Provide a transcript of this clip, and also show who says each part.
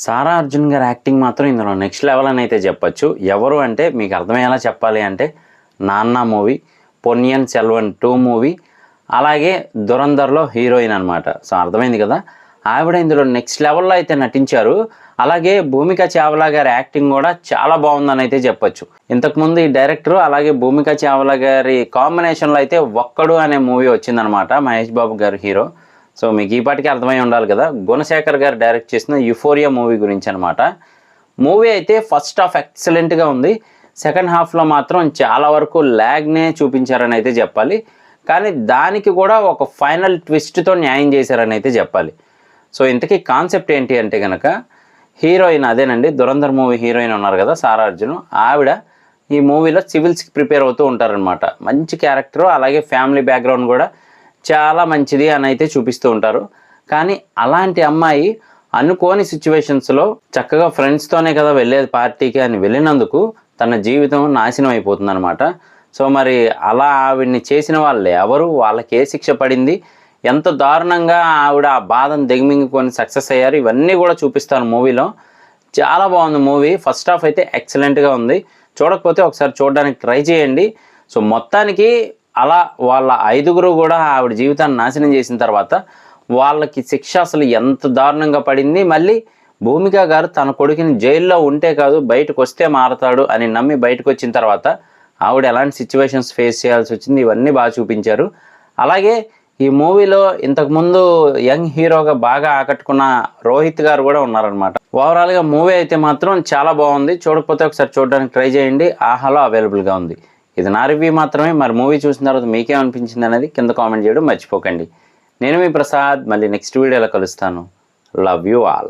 Speaker 1: సారా అర్జున్ గారి యాక్టింగ్ మాత్రం ఇందులో నెక్స్ట్ లెవెల్ అని అయితే చెప్పొచ్చు. ఎవరు అంటే మీకు అర్థమయ్యేలా చెప్పాలి అంటే నాన్న మూవీ, పొన్నియిన్ సెల్వన్ 2 మూవీ, అలాగే దురంధర్లో హీరోయిన్ అనమాట. సో అర్థమైంది కదా, ఆవిడ ఇందులో నెక్స్ట్ లెవెల్లో అయితే నటించారు. అలాగే భూమిక చావ్లా గారి యాక్టింగ్ కూడా చాలా బాగుందని అయితే చెప్పొచ్చు. ఇంతకుముందు ఈ డైరెక్టర్ అలాగే భూమిక చావ్లా గారి కాంబినేషన్లో అయితే ఒక్కడు అనే మూవీ వచ్చిందనమాట, మహేష్ బాబు గారు హీరో. సో మీకు ఈ పాటికి అర్థమై ఉండాలి కదా, గుణశేఖర్ గారు డైరెక్ట్ చేసిన యుఫోరియా మూవీ గురించి అనమాట. మూవీ అయితే ఫస్ట్ హాఫ్ ఎక్సలెంట్గా ఉంది, సెకండ్ హాఫ్లో మాత్రం చాలా వరకు ల్యాగ్నే చూపించారని అయితే చెప్పాలి. కానీ దానికి కూడా ఒక ఫైనల్ ట్విస్ట్తో న్యాయం చేశారని అయితే చెప్పాలి. సో ఇంతకీ కాన్సెప్ట్ ఏంటి అంటే కనుక, హీరోయిన్ అదేనండి దురంధర్ మూవీ హీరోయిన్ ఉన్నారు కదా సారా అర్జున్, ఆవిడ ఈ మూవీలో సివిల్స్కి ప్రిపేర్ అవుతూ ఉంటారనమాట. మంచి క్యారెక్టర్, అలాగే ఫ్యామిలీ బ్యాక్గ్రౌండ్ కూడా చాలా మంచిది అని అయితే చూపిస్తూ ఉంటారు. కానీ అలాంటి అమ్మాయి అనుకోని సిచ్యువేషన్స్లో చక్కగా ఫ్రెండ్స్తోనే కదా వెళ్ళేది పార్టీకి అని వెళ్ళినందుకు తన జీవితం నాశనం అయిపోతుంది అనమాట. సో మరి అలా ఆవిడ్ని చేసిన వాళ్ళు ఎవరు, వాళ్ళకి ఏ శిక్ష పడింది, ఎంత దారుణంగా ఆవిడ ఆ బాధను దిగమింగుకొని సక్సెస్ అయ్యారు, ఇవన్నీ కూడా చూపిస్తాను మూవీలో. చాలా బాగుంది మూవీ. ఫస్ట్ హాఫ్ అయితే ఎక్సలెంట్గా ఉంది. చూడకపోతే ఒకసారి చూడడానికి ట్రై చేయండి. సో మొత్తానికి అలా వాళ్ళ 5గురు కూడా ఆవిడ జీవితాన్ని నాశనం చేసిన తర్వాత వాళ్ళకి శిక్ష అసలు ఎంత దారుణంగా పడింది. మళ్ళీ భూమిక గారు తన కొడుకుని జైల్లో ఉంటే కాదు బయటకు వస్తే మారతాడు అని నమ్మి బయటకు వచ్చిన తర్వాత ఆవిడ ఎలాంటి సిచ్యువేషన్స్ ఫేస్ చేయాల్సి వచ్చింది, ఇవన్నీ బాగా చూపించారు. అలాగే ఈ మూవీలో ఇంతకుముందు యంగ్ హీరోగా బాగా ఆకట్టుకున్న రోహిత్ గారు కూడా ఉన్నారనమాట. ఓవరాల్గా మూవీ అయితే మాత్రం చాలా బాగుంది. చూడకపోతే ఒకసారి చూడడానికి ట్రై చేయండి, ఆహాలో అవైలబుల్గా ఉంది. ఇది నా రివ్యూ మాత్రమే. మరి మూవీ చూసిన తర్వాత మీకేమనిపించింది అనేది కింద కామెంట్ చేయడం మర్చిపోకండి. నేను మీ ప్రసాద్, మళ్ళీ నెక్స్ట్ వీడియోలో కలుస్తాను. Love you all.